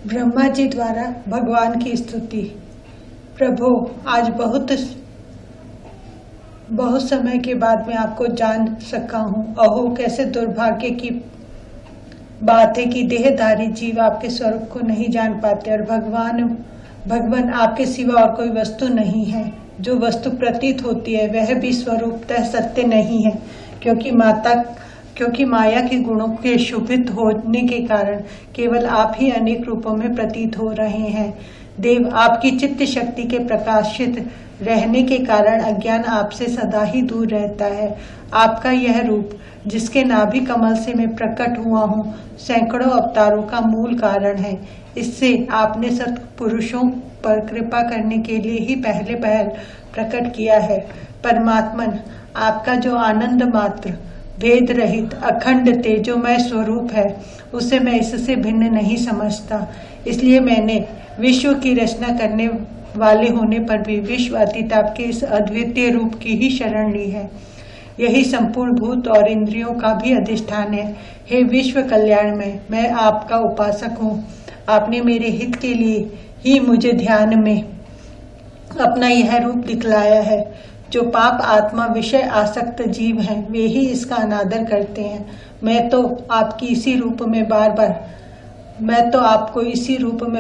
ब्रह्मा जी द्वारा भगवान की स्तुति। प्रभु, आज बहुत समय के बाद मैं आपको जान सका हूँ। अहो, कैसे दुर्भाग्य की बात है कि देहधारी जीव आपके स्वरूप को नहीं जान पाते और भगवान आपके सिवा और कोई वस्तु नहीं है। जो वस्तु प्रतीत होती है वह भी स्वरूपतः सत्य नहीं है, क्योंकि माया के गुणों के शोभित होने के कारण केवल आप ही अनेक रूपों में प्रतीत हो रहे हैं। देव, आपकी चित्त शक्ति के प्रकाशित रहने के कारण अज्ञान आपसे सदा ही दूर रहता है। आपका यह रूप, जिसके नाभि कमल से मैं प्रकट हुआ हूँ, सैकड़ों अवतारों का मूल कारण है। इससे आपने सत्पुरुषों पर कृपा करने के लिए ही पहले प्रकट किया है। परमात्मन, आपका जो आनंद मात्र, भेद रहित, अखंड तेजोमय स्वरूप है, उसे मैं इससे भिन्न नहीं समझता। इसलिए मैंने विश्व की रचना करने वाले होने पर भी विश्व अतीत आपके इस अद्वितीय रूप की ही शरण ली है। यही संपूर्ण भूत और इंद्रियों का भी अधिष्ठान है। हे विश्व कल्याण में, मैं आपका उपासक हूँ। आपने मेरे हित के लिए ही मुझे ध्यान में अपना यह रूप दिखलाया है। जो पाप आत्मा विषय आसक्त जीव हैं, वे ही इसका अनादर करते हैं। मैं तो आपको इसी रूप में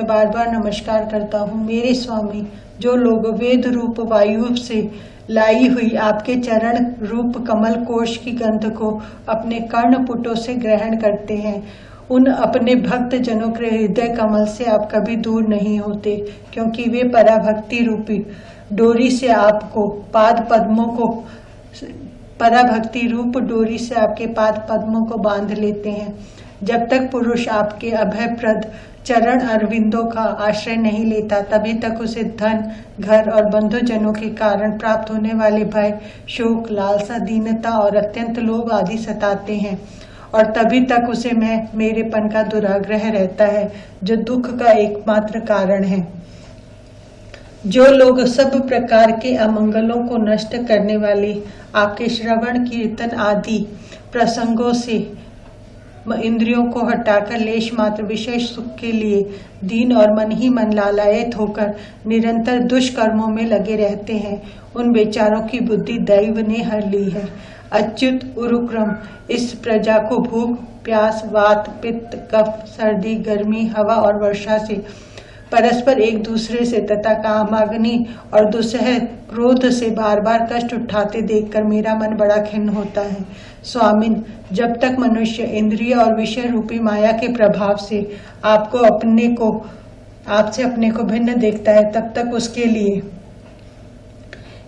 बार बार नमस्कार करता हूँ। मेरे स्वामी, जो लोग वेद रूप वायु से लाई हुई आपके चरण रूप कमल कोश की गंध को अपने कर्णपुटों से ग्रहण करते हैं, उन अपने भक्त जनों के हृदय कमल से आप कभी दूर नहीं होते, क्योंकि वे पराभक्ति रूपी डोरी से आपको पराभक्ति रूप डोरी से आपके पाद पद्मों को बांध लेते हैं। जब तक पुरुष आपके अभयप्रद चरण अरविंदों का आश्रय नहीं लेता, तभी तक उसे धन, घर और बंधुजनों के कारण प्राप्त होने वाले भय, शोक, लालसा, दीनता और अत्यंत लोभ आदि सताते हैं, और तभी तक उसे मेरेपन का दुराग्रह रहता है, जो दुख का एकमात्र कारण है। जो लोग सब प्रकार के अमंगलों को नष्ट करने वाले आपके श्रवण, कीर्तन आदि प्रसंगों से इंद्रियों को हटाकर लेश मात्र विशेष सुख के लिए दीन और मन ही मन लालायित होकर निरंतर दुष्कर्मों में लगे रहते हैं, उन बेचारों की बुद्धि दैव ने हर ली है। अच्युत उरुक्रम, इस प्रजा को भूख, प्यास, वात, पित्त, कफ, सर्दी, गर्मी, हवा और वर्षा से, परस्पर एक दूसरे से तथा कामाग्नि और दुस्सह क्रोध से बार बार कष्ट उठाते देखकर मेरा मन बड़ा खिन्न होता है। स्वामिन, जब तक मनुष्य इंद्रिय और विषय रूपी माया के प्रभाव से आपसे अपने को भिन्न देखता है, तब तक उसके लिए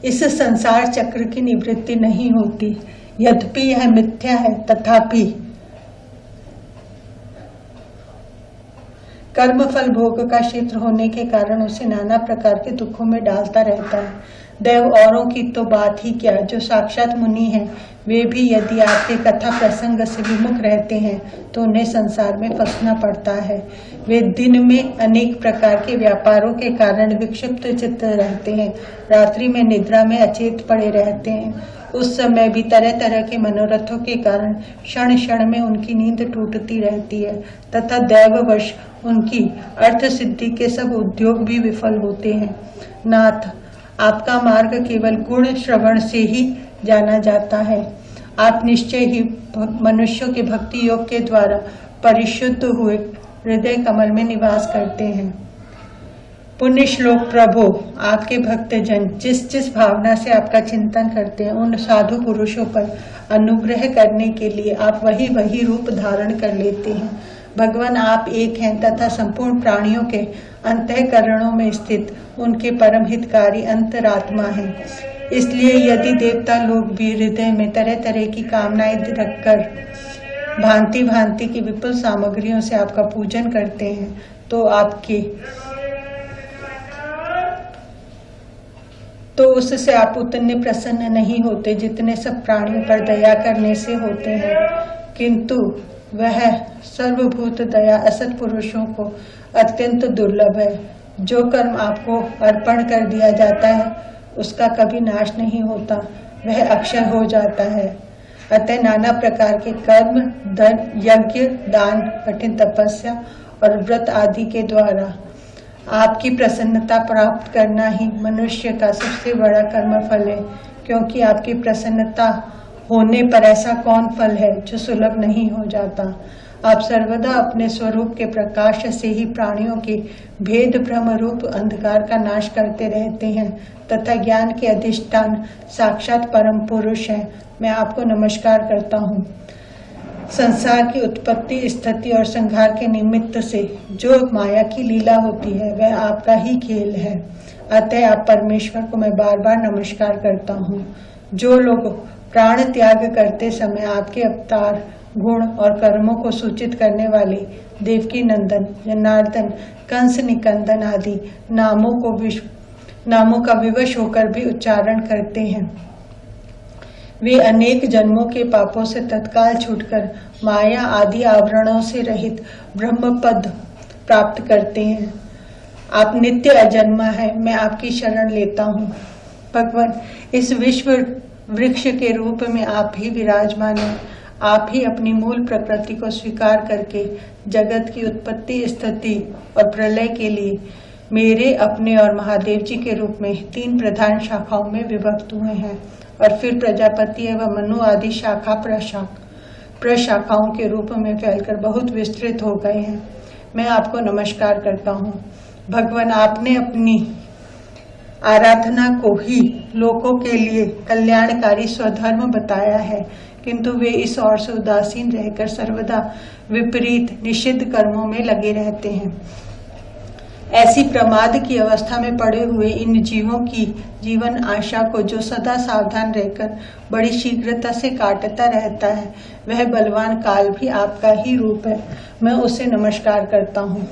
इस संसार चक्र की निवृत्ति नहीं होती। यद्यपि यह मिथ्या है, तथापि कर्म फल भोग का क्षेत्र होने के कारण उसे नाना प्रकार के दुखों में डालता रहता है। देव, औरों की तो बात ही क्या, जो साक्षात मुनि हैं, वे भी यदि आपके कथा प्रसंग से विमुख रहते हैं तो उन्हें संसार में फंसना पड़ता है। वे दिन में अनेक प्रकार के व्यापारों के कारण विक्षिप्त चित्त रहते हैं, रात्रि में निद्रा में अचेत पड़े रहते हैं। उस समय भी तरह तरह के मनोरथों के कारण क्षण क्षण में उनकी नींद टूटती रहती है, तथा दैववश उनकी अर्थ सिद्धि के सब उद्योग भी विफल होते हैं। नाथ, आपका मार्ग केवल गुण श्रवण से ही जाना जाता है। आप निश्चय ही मनुष्यों के भक्ति योग के द्वारा परिशुद्ध हुए हृदय कमल में निवास करते हैं। पुण्य श्लोक प्रभु, आपके भक्तजन जिस भावना से आपका चिंतन करते हैं, उन साधु पुरुषों पर अनुग्रह करने के लिए आप वही रूप धारण कर लेते हैं। भगवान, आप एक हैं तथा संपूर्ण प्राणियों के अंतःकरणों में स्थित उनके परम हितकारी अंतरात्मा हैं। इसलिए यदि देवता लोग भी हृदय में तरह तरह की कामनाएं रखकर भांति भांति की विपुल सामग्रियों से आपका पूजन करते हैं, तो उससे आप उतने प्रसन्न नहीं होते जितने सब प्राणियों पर दया करने से होते हैं। किंतु वह सर्वभूत दया असत पुरुषों को अत्यंत दुर्लभ है। जो कर्म आपको अर्पण कर दिया जाता है, उसका कभी नाश नहीं होता, वह अक्षय हो जाता है। अतः नाना प्रकार के कर्म, धन, यज्ञ, दान, कठिन तपस्या और व्रत आदि के द्वारा आपकी प्रसन्नता प्राप्त करना ही मनुष्य का सबसे बड़ा कर्मफल है, क्योंकि आपकी प्रसन्नता होने पर ऐसा कौन फल है जो सुलभ नहीं हो जाता। आप सर्वदा अपने स्वरूप के प्रकाश से ही प्राणियों के भेद भ्रम रूप अंधकार का नाश करते रहते हैं तथा ज्ञान के अधिष्ठान साक्षात परम पुरुष हैं। मैं आपको नमस्कार करता हूँ। संसार की उत्पत्ति, स्थिति और संहार के निमित्त से जो माया की लीला होती है वह आपका ही खेल है। अतः आप परमेश्वर को मैं बार बार नमस्कार करता हूँ। जो लोग प्राण त्याग करते समय आपके अवतार, गुण और कर्मों को सूचित करने वाले देवकी नंदन, जनार्दन, कंस निकंदन आदि नामों का विवश होकर भी उच्चारण करते हैं, वे अनेक जन्मों के पापों से तत्काल छूटकर माया आदि आवरणों से रहित ब्रह्म पद प्राप्त करते हैं। आप नित्य अजन्मा है, मैं आपकी शरण लेता हूँ। भगवान, इस विश्व वृक्ष के रूप में आप ही विराजमान हैं। आप ही अपनी मूल प्रकृति को स्वीकार करके जगत की उत्पत्ति, स्थिति और प्रलय के लिए मेरे, अपने और महादेव जी के रूप में 3 प्रधान शाखाओं में विभक्त हुए हैं और फिर प्रजापति एवं मनु आदि शाखा प्रशाखाओं के रूप में फैलकर बहुत विस्तृत हो गए हैं। मैं आपको नमस्कार करता हूँ। भगवान, आपने अपनी आराधना को ही लोगों के लिए कल्याणकारी स्वधर्म बताया है, किंतु वे इस ओर से उदासीन रहकर सर्वदा विपरीत निषिद्ध कर्मों में लगे रहते हैं। ऐसी प्रमाद की अवस्था में पड़े हुए इन जीवों की जीवन आशा को जो सदा सावधान रहकर बड़ी शीघ्रता से काटता रहता है, वह बलवान काल भी आपका ही रूप है। मैं उसे नमस्कार करता हूँ।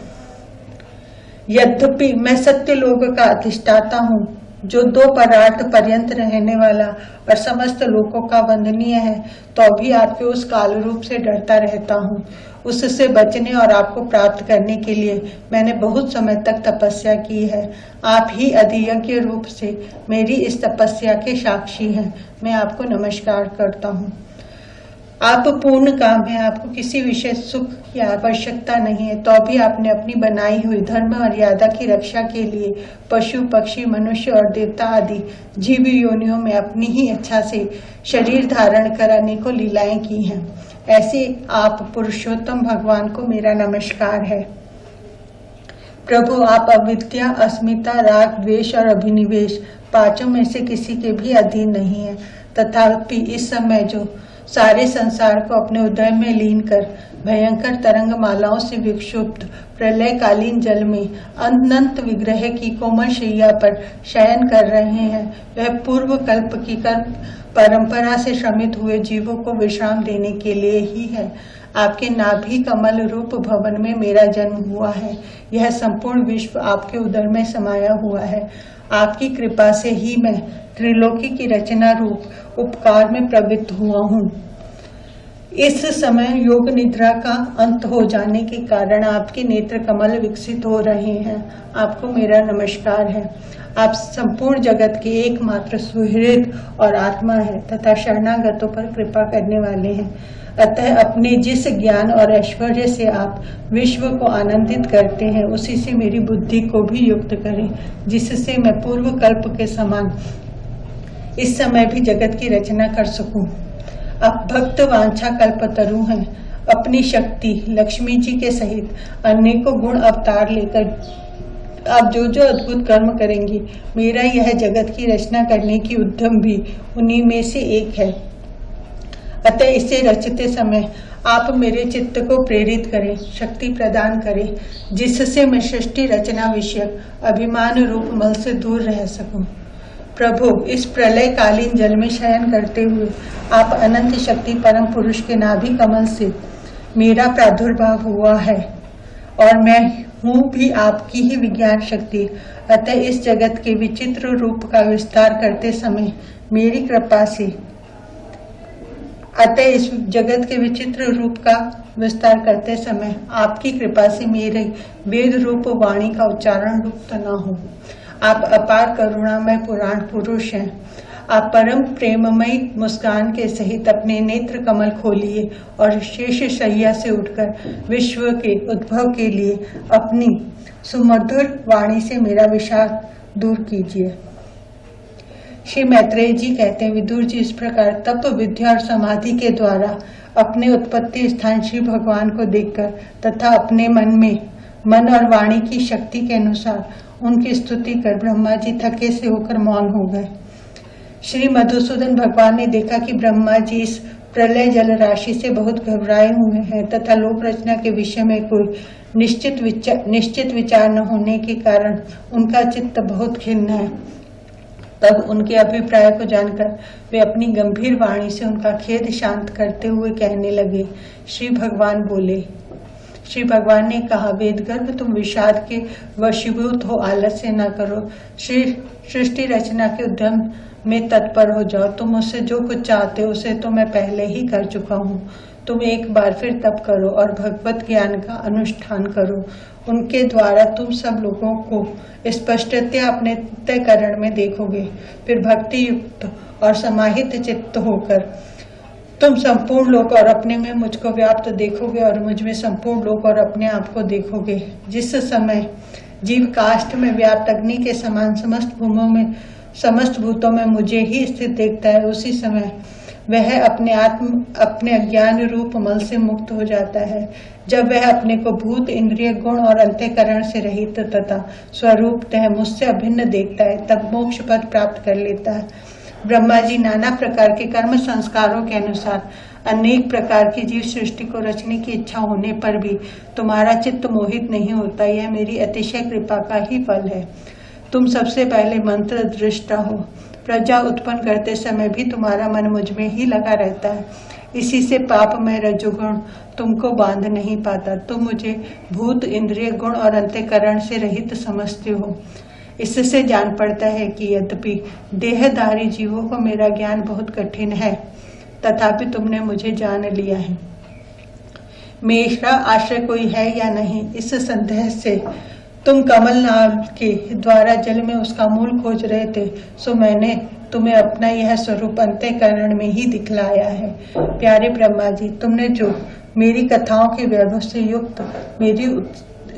यद्यपि मैं सत्य लोक का अधिष्ठाता हूँ, जो 2 परार्थ पर्यंत रहने वाला और समस्त लोकों का वंदनीय है, तो भी आपके उस काल रूप से डरता रहता हूँ। उससे बचने और आपको प्राप्त करने के लिए मैंने बहुत समय तक तपस्या की है। आप ही अधियज्ञ रूप से मेरी इस तपस्या के साक्षी हैं। मैं आपको नमस्कार करता हूँ। आप पूर्ण काम है, आपको किसी विशेष सुख की आवश्यकता नहीं है, तो भी आपने अपनी बनाई हुई धर्म मर्यादा की रक्षा के लिए पशु, पक्षी, मनुष्य और देवता आदि जीव योनियों में अपनी ही इच्छा से शरीर धारण कराने को लीलाएं की हैं। ऐसे आप पुरुषोत्तम भगवान को मेरा नमस्कार है। प्रभु, आप अविद्या, अस्मिता, राग, द्वेष और अभिनिवेश 5 में से किसी के भी अधीन नहीं है। तथापि इस समय जो सारे संसार को अपने उदय में लीन कर भयंकर तरंग मालाओं से विक्षुब्ध प्रलयकालीन जल में अनंत विग्रह की कोमल शैया पर शयन कर रहे हैं, वह पूर्व कल्प की परंपरा से श्रमित हुए जीवों को विश्राम देने के लिए ही है। आपके नाभि कमल रूप भवन में मेरा जन्म हुआ है। यह संपूर्ण विश्व आपके उदर में समाया हुआ है। आपकी कृपा से ही मैं त्रिलोकी की रचना रूप उपकार में प्रवृत्त हुआ हूँ। इस समय योग निद्रा का अंत हो जाने के कारण आपके नेत्र कमल विकसित हो रहे हैं। आपको मेरा नमस्कार है। आप संपूर्ण जगत के एकमात्र सुहृद और आत्मा है तथा शरणागतों पर कृपा करने वाले हैं। अतः अपने जिस ज्ञान और ऐश्वर्य से आप विश्व को आनंदित करते हैं, उसी से मेरी बुद्धि को भी युक्त करें, जिससे मैं पूर्व कल्प के समान इस समय भी जगत की रचना कर सकूं। आप भक्त वांछा कल्पतरु हैं। अपनी शक्ति लक्ष्मी जी के सहित अनेकों गुण अवतार लेकर आप जो जो अद्भुत कर्म करेंगी, मेरा यह जगत की रचना करने की उद्यम भी उन्हीं में से एक है। अतः इसे रचते समय आप मेरे चित्त को प्रेरित करें, शक्ति प्रदान करें, जिससे मैं सृष्टि रचना विषयक अभिमान रूप मल से दूर रह सकूं। प्रभु, इस प्रलयकालीन जल में शयन करते हुए आप अनंत शक्ति परम पुरुष के नाभि कमल से मेरा प्रादुर्भाव हुआ है और मैं हूँ भी आपकी ही विज्ञान शक्ति। अतः इस जगत के विचित्र रूप का विस्तार करते समय मेरी कृपा से आपकी कृपा से मेरे वेद रूप वाणी का उच्चारण लुप्त न हो। आप अपार करुणामय पुराण पुरुष हैं। आप परम प्रेममयी मुस्कान के सहित अपने नेत्र कमल खोलिए और शेष शैया से उठकर विश्व के उद्भव के लिए अपनी सुमधुर वाणी से मेरा विषाद दूर कीजिए। श्री मैत्रेय जी कहते हैं, विदुर जी इस प्रकार तप विद्या और समाधि के द्वारा अपने उत्पत्ति स्थान श्री भगवान को देखकर तथा अपने मन और वाणी की शक्ति के अनुसार उनकी स्तुति कर ब्रह्मा जी थके से होकर मौन हो गए। श्री मधुसूदन भगवान ने देखा कि ब्रह्मा जी इस प्रलय जल राशि से बहुत घबराए हुए हैं तथा लोक रचना के विषय में कोई निश्चित विचार न होने के कारण उनका चित्त बहुत खिन्न है। तब उनके अभिप्राय को जानकर वे अपनी गंभीर वाणी से उनका खेद शांत करते हुए कहने लगे। श्री भगवान ने कहा, वेदगर्भ तुम विषाद के वशीभूत हो, आलस्य न करो, सृष्टि रचना के उद्यम में तत्पर हो जाओ। तुम मुझसे जो कुछ चाहते हो उसे तो मैं पहले ही कर चुका हूँ। तुम एक बार फिर तप करो और भगवत ज्ञान का अनुष्ठान करो। उनके द्वारा तुम सब लोगों को स्पष्टतया अपने अंतःकरण में देखोगे। फिर भक्ति युक्त और समाहित चित्त होकर तुम संपूर्ण लोक और अपने में मुझको व्याप्त देखोगे और मुझ में संपूर्ण लोक और अपने आप को देखोगे। जिस समय जीव काष्ठ में व्याप्त अग्नि के समान समस्त भूतों में मुझे ही स्थित देखता है, उसी समय वह अपने अज्ञान रूप मल से मुक्त हो जाता है। जब वह अपने को भूत, इंद्रिय, गुण और अंतःकरण से रहित तथा स्वरूपतः मुझसे अभिन्न देखता है, तब मोक्ष पद प्राप्त कर लेता है। ब्रह्मा जी नाना प्रकार के कर्म संस्कारों के अनुसार अनेक प्रकार की जीव सृष्टि को रचने की इच्छा होने पर भी तुम्हारा चित्त मोहित नहीं होता। यह मेरी अतिशय कृपा का ही फल है। तुम सबसे पहले मंत्र दृष्टा हो। प्रजा उत्पन्न करते समय भी तुम्हारा मन मुझ में ही लगा रहता है। इसी से पाप में रजोगुण तुमको बांध नहीं पाता। तुम मुझे भूत, इंद्रिय, गुण और अंतःकरण से रहित समझते हो। इससे जान पड़ता है कि यद्यपि देहधारी जीवों को मेरा ज्ञान बहुत कठिन है, तथापि तुमने मुझे जान लिया है। मेरा आश्रय कोई है या नहीं, इस संदेह से तुम कमल नाम के द्वारा जल में उसका मूल खोज रहे थे, सो मैंने तुम्हें अपना यह स्वरूप अंतःकरण में ही दिखलाया है। प्यारे ब्रह्मा जी, तुमने जो मेरी कथाओं के वैभव से युक्त मेरी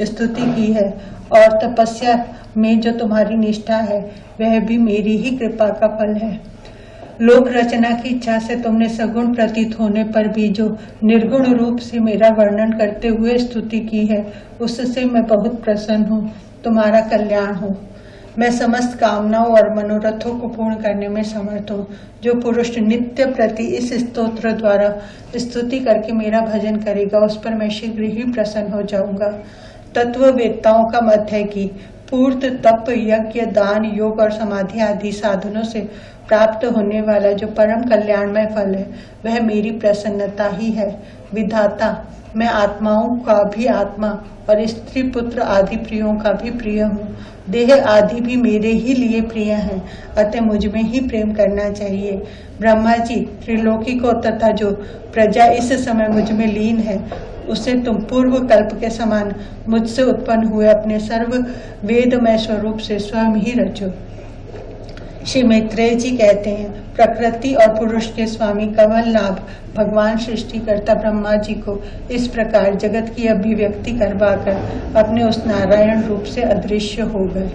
स्तुति की है और तपस्या में जो तुम्हारी निष्ठा है, वह भी मेरी ही कृपा का फल है। लोक रचना की इच्छा से तुमने सगुण प्रतीत होने पर भी जो निर्गुण रूप से मेरा वर्णन करते हुए स्तुति की है, उससे मैं बहुत प्रसन्न हूँ। तुम्हारा कल्याण हो। मैं समस्त कामनाओं और मनोरथों को पूर्ण करने में समर्थ हूँ। जो पुरुष नित्य प्रति इस स्तोत्र द्वारा स्तुति करके मेरा भजन करेगा, उस पर मैं शीघ्र ही प्रसन्न हो जाऊंगा। तत्ववेत्ताओं का मत है कि पूर्त, तप, यज्ञ, दान, योग और समाधि आदि साधनों से प्राप्त होने वाला जो परम कल्याणमय फल है, वह मेरी प्रसन्नता ही है। विधाता, मैं आत्माओं का भी आत्मा और स्त्री, पुत्र आदि प्रियों का भी प्रिय हूँ। देह आदि भी मेरे ही लिए प्रिय हैं, अतः मुझ में ही प्रेम करना चाहिए। ब्रह्मा जी, त्रिलोकी को तथा जो प्रजा इस समय मुझ में लीन है, उसे तुम पूर्व कल्प के समान मुझसे उत्पन्न हुए अपने सर्व वेदमय स्वरूप से स्वयं ही रचो। श्री मैत्रेय जी कहते हैं, प्रकृति और पुरुष के स्वामी कमल नाभ भगवान सृष्टिकर्ता ब्रह्मा जी को इस प्रकार जगत की अभिव्यक्ति करवाकर अपने उस नारायण रूप से अदृश्य हो गए।